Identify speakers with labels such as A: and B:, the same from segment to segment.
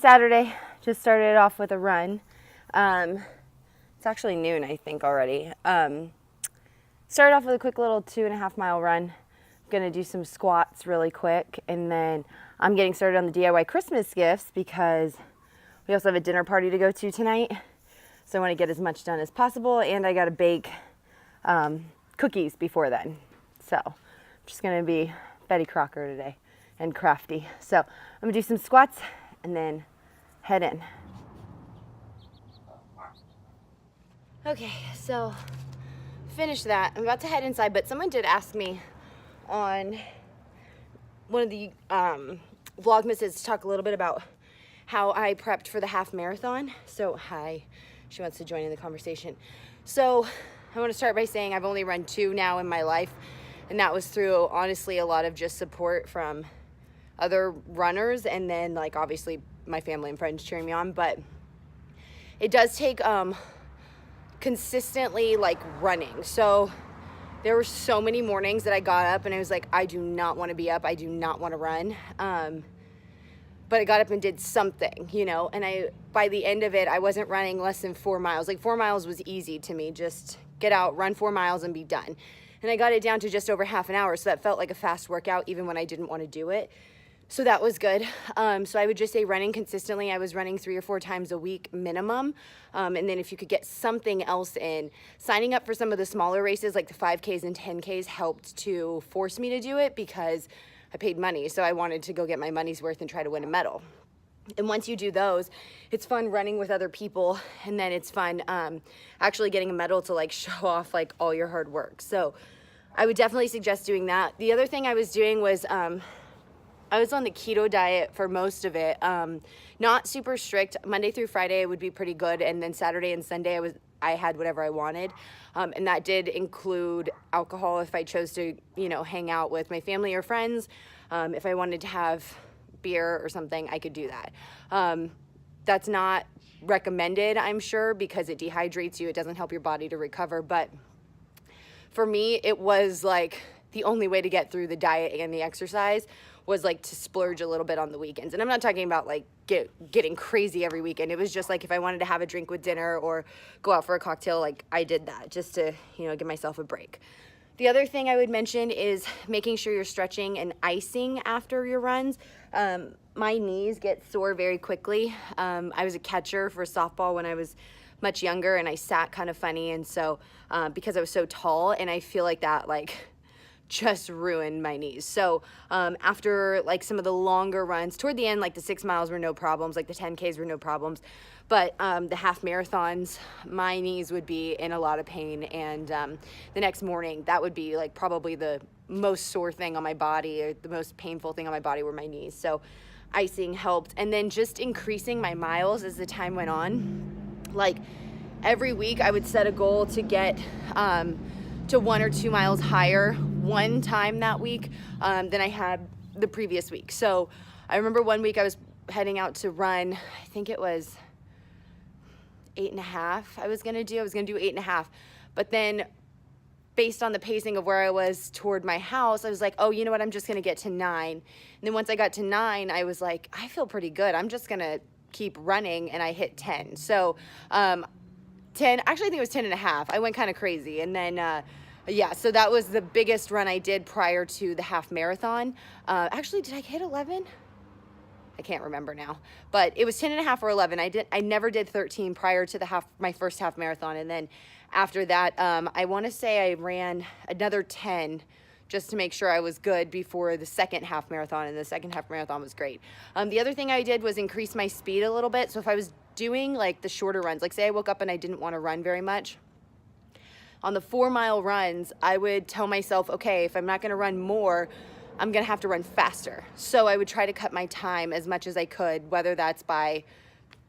A: Saturday. Just started off with a run. It's actually noon, I think, already. Started off with a quick little 2.5 mile run. Gonna do some squats really quick, and then I'm getting started on the DIY Christmas gifts because we also have a dinner party to go to tonight. So I want to get as much done as possible, and I got to bake cookies before then. So I'm just gonna be Betty Crocker today and crafty. So I'm gonna do some squats and then head in. Okay, so finished that. I'm about to head inside, but someone did ask me on one of the Vlogmases to talk a little bit about how I prepped for the half marathon. So hi, she wants to join in the conversation. So I want to start by saying I've only run 2 now in my life, and that was through honestly a lot of just support from other runners, and then like obviously my family and friends cheering me on. But it does take consistently like running. So there were so many mornings that I got up and I was like, I do not want to be up. I do not want to run. But I got up and did something, you know, and by the end of it, I wasn't running less than 4 miles. Like 4 miles was easy to me. Just get out, run 4 miles and be done. And I got it down to just over half an hour. So that felt like a fast workout even when I didn't want to do it. So that was good. So I would just say running consistently. I was running 3 or 4 times a week minimum. And then if you could get something else in, signing up for some of the smaller races like the 5Ks and 10Ks helped to force me to do it because I paid money. So I wanted to go get my money's worth and try to win a medal. And once you do those, it's fun running with other people. And then it's fun actually getting a medal to like show off like all your hard work. So I would definitely suggest doing that. The other thing I was doing was I was on the keto diet for most of it. Not super strict. Monday through Friday would be pretty good, and then Saturday and Sunday I had whatever I wanted, and that did include alcohol if I chose to, you know, hang out with my family or friends. If I wanted to have beer or something, I could do that. That's not recommended, I'm sure, because it dehydrates you. It doesn't help your body to recover, but for me, it was like the only way to get through the diet and the exercise was like to splurge a little bit on the weekends. And I'm not talking about like getting crazy every weekend. It was just like if I wanted to have a drink with dinner or go out for a cocktail, like I did that just to, you know, give myself a break. The other thing I would mention is making sure you're stretching and icing after your runs. My knees get sore very quickly. I was a catcher for softball when I was much younger, and I sat kind of funny. And so because I was so tall, and I feel like that like just ruined my knees. So after like some of the longer runs toward the end, like the 6 miles were no problems, like the 10Ks were no problems, but the half marathons, my knees would be in a lot of pain. And the next morning, that would be like probably the most sore thing on my body, or the most painful thing on my body were my knees. So icing helped. And then just increasing my miles as the time went on. Like every week I would set a goal to get to 1 or 2 miles higher one time that week than I had the previous week. So I remember one week I was heading out to run, I think it was 8.5 I was gonna do 8.5, but then based on the pacing of where I was toward my house, I was like, oh, you know what, I'm just gonna get to 9. And then once I got to 9, I was like, I feel pretty good, I'm just gonna keep running, and I hit 10. So 10, actually I think it was 10.5. I went kind of crazy. And then yeah, so that was the biggest run I did prior to the half marathon. Actually, did I hit 11? I can't remember now, but it was 10.5 or 11. I never did 13 prior to my first half marathon. And then after that, I want to say I ran another 10 just to make sure I was good before the second half marathon, and the second half marathon was great. The other thing I did was increase my speed a little bit. So if I was doing like the shorter runs, like say I woke up and I didn't want to run very much, on the 4 mile runs, I would tell myself, okay, if I'm not gonna run more, I'm gonna have to run faster. So I would try to cut my time as much as I could, whether that's by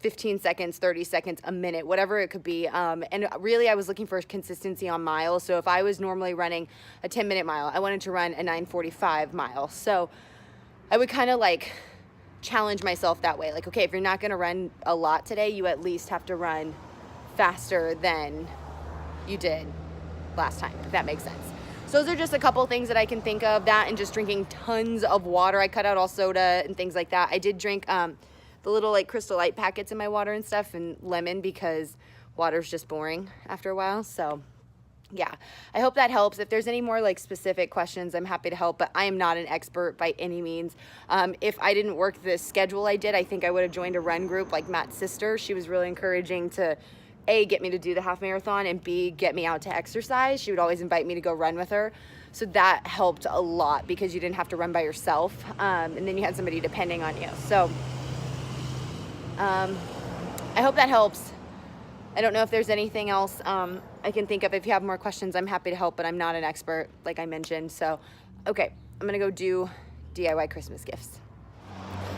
A: 15 seconds, 30 seconds, a minute, whatever it could be. And really I was looking for consistency on miles. So if I was normally running a 10-minute mile, I wanted to run a 9:45 mile. So I would kind of like challenge myself that way. Like, okay, if you're not gonna run a lot today, you at least have to run faster than you did last time, if that makes sense. So those are just a couple things that I can think of. That and just drinking tons of water. I cut out all soda and things like that. I did drink the little like Crystal Light packets in my water and stuff, and lemon because water's just boring after a while. So yeah, I hope that helps. If there's any more like specific questions, I'm happy to help, but I am not an expert by any means. If I didn't work the schedule I did, I think I would have joined a run group like Matt's sister. She was really encouraging to A, get me to do the half marathon, and B, get me out to exercise. She would always invite me to go run with her. So that helped a lot because you didn't have to run by yourself. And then you had somebody depending on you. So I hope that helps. I don't know if there's anything else I can think of. If you have more questions, I'm happy to help, but I'm not an expert, like I mentioned. So, okay, I'm gonna go do DIY Christmas gifts.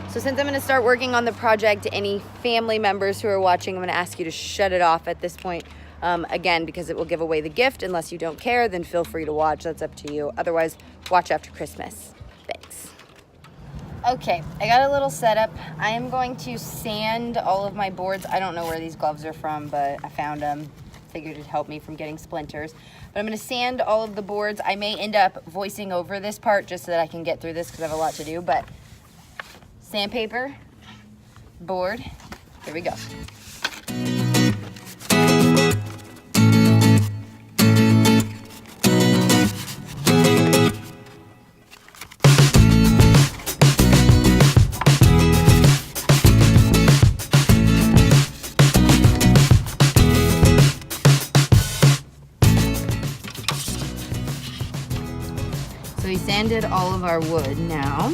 A: So since I'm gonna start working on the project, any family members who are watching, I'm gonna ask you to shut it off at this point. Again, because it will give away the gift. Unless you don't care, then feel free to watch. That's up to you. Otherwise, watch after Christmas. Thanks. Okay, I got a little setup. I am going to sand all of my boards. I don't know where these gloves are from, but I found them. Figured it'd help me from getting splinters. But I'm gonna sand all of the boards. I may end up voicing over this part just so that I can get through this because I have a lot to do, but sandpaper, board, here we go. So we sanded all of our wood now.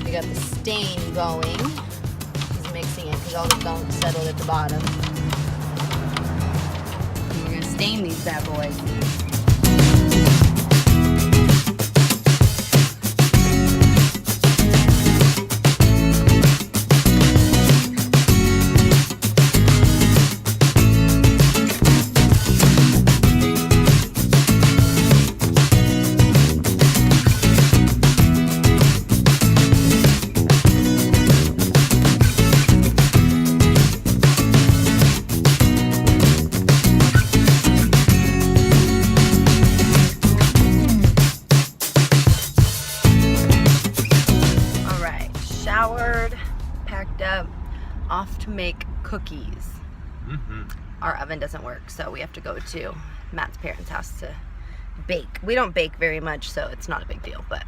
A: We got the stain going. He's mixing it because all the gunk settled at the bottom. And we're gonna stain these bad boys. Packed up, off to make cookies. Our oven doesn't work, so we have to go to Matt's parents' house to bake. We don't bake very much, so it's not a big deal, but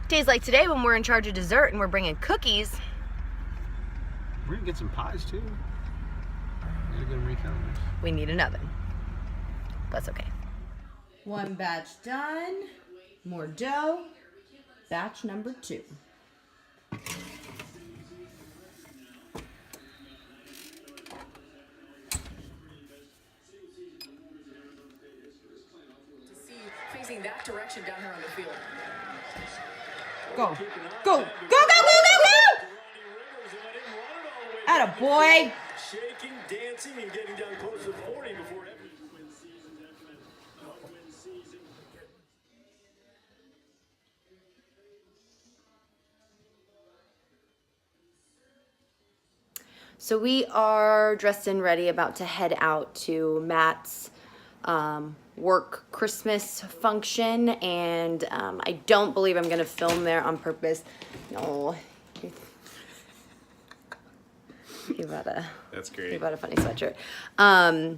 A: days like today when we're in charge of dessert and we're bringing cookies.
B: We're gonna get some pies too. We gotta get them
A: We need an oven. That's okay. One batch done, more dough, batch number 2.
C: Facing that direction down here on the field.
A: Go, go, go, go, go, go, go! Atta boy.
D: Shaking, dancing, and getting down close to 40 before every season.
A: So we are dressed and ready, about to head out to Matt's work Christmas function, and I don't believe I'm gonna film there on purpose. No.
B: That's great.
A: You bought a funny sweatshirt. I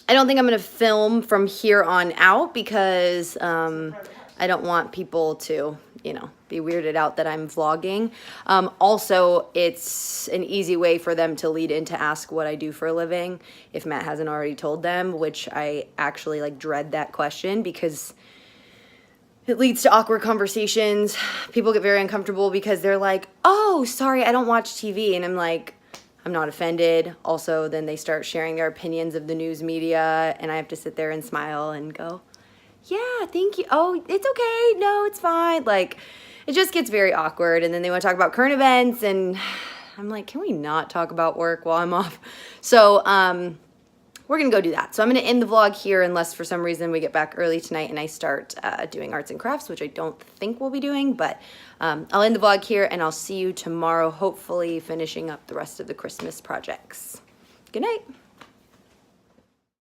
A: don't think I'm gonna film from here on out because I don't want people to, you know, be weirded out that I'm vlogging. Also, it's an easy way for them to lead in to ask what I do for a living if Matt hasn't already told them, which I actually like dread that question because it leads to awkward conversations. People get very uncomfortable because they're like, oh, sorry, I don't watch TV. And I'm like, I'm not offended. Also, then they start sharing their opinions of the news media and I have to sit there and smile and go, yeah, thank you. Oh, it's okay. No, it's fine. Like, it just gets very awkward. And then they want to talk about current events. And I'm like, can we not talk about work while I'm off? So, we're going to go do that. So I'm going to end the vlog here unless for some reason we get back early tonight and I start doing arts and crafts, which I don't think we'll be doing. But I'll end the vlog here and I'll see you tomorrow, hopefully finishing up the rest of the Christmas projects. Good night.